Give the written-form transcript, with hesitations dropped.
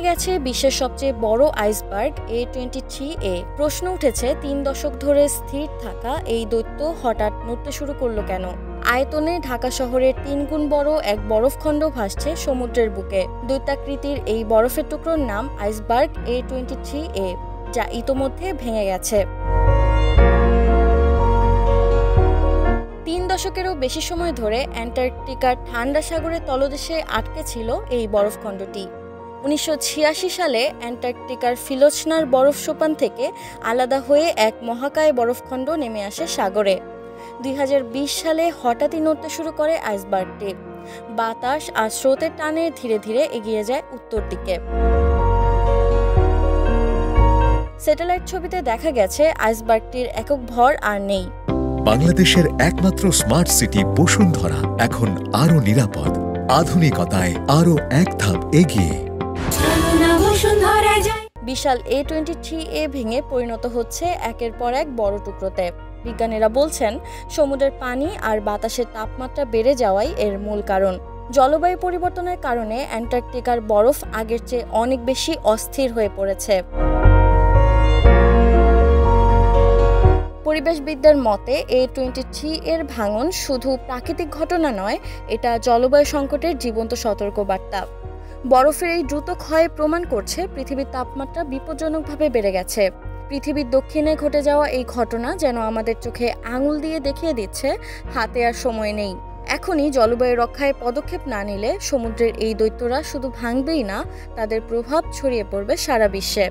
গেছে বিশ্বের সবচেয়ে বড় আইসবার্গ A23A। প্রশ্ন উঠেছে ৩ দশক ধরে স্থির থাকা এই দৈত্য হঠাৎ নড়তে শুরু করলো কেন? আয়তনে ঢাকা শহরের ৩ গুণ বড় এক বরফখণ্ড ভাসছে সমুদ্রের বুকে। দৈত্যাকৃতির এই বরফের টুকরোর নাম আইসবার্গ A23A, যা ইতোমধ্যে ভেঙে গেছে। ৩ দশকেরও বেশি সময় ধরে অ্যান্টার্কটিকার ঠান্ডা সাগরের তলদেশে আটকে ছিল এই বরফখণ্ডটি। ১৯৮৬ সালে অ্যান্টার্কটিকার ফিলোচনার বরফ সোপান থেকে আলাদা হয়ে এক মহাকায় বরফখণ্ড নেমে আসে সাগরে। ২০২০ সালে হঠাৎই নড়তে শুরু করে আইসবার্গটি। বাতাস আর স্রোতের টানে ধীরে ধীরে এগিয়ে যায় উত্তর দিকে। স্যাটেলাইট ছবিতে দেখা গেছে আইসবার্গটির একক ভর আর নেই। বাংলাদেশের একমাত্র স্মার্ট সিটি বসুন্ধরা এখন আরো নিরাপদ, আধুনিকতায় আরো এক ধাপ এগিয়ে। বিশাল A23A ভেঙে পরিণত হচ্ছে একের পর এক বড় টুকরোতে। বিজ্ঞানীরা বলছেন সমুদ্রের পানি আর বাতাসের তাপমাত্রা বেড়ে যাওয়াই এর মূল কারণ। জলবায়ু পরিবর্তনের কারণে অ্যান্টার্কটিকার বরফ আগের চেয়ে অনেক বেশি অস্থির হয়ে পড়েছে। পরিবেশবিদদের মতে A23 ভাঙন শুধু প্রাকৃতিক ঘটনা নয়, এটা জলবায়ু সংকটের জীবন্ত সতর্কবার্তা। বরফের এই দ্রুত ক্ষয় প্রমাণ করছে পৃথিবীর তাপমাত্রা বিপজ্জনকভাবে বেড়ে গেছে। পৃথিবীর দক্ষিণে ঘটে যাওয়া এই ঘটনা যেন আমাদের চোখে আঙুল দিয়ে দেখিয়ে দিচ্ছে হাতে আর সময় নেই। এখনই জলবায়ু রক্ষায় পদক্ষেপ না নিলে সমুদ্রের এই দৈত্যরা শুধু ভাঙবেই না, তাদের প্রভাব ছড়িয়ে পড়বে সারা বিশ্বে।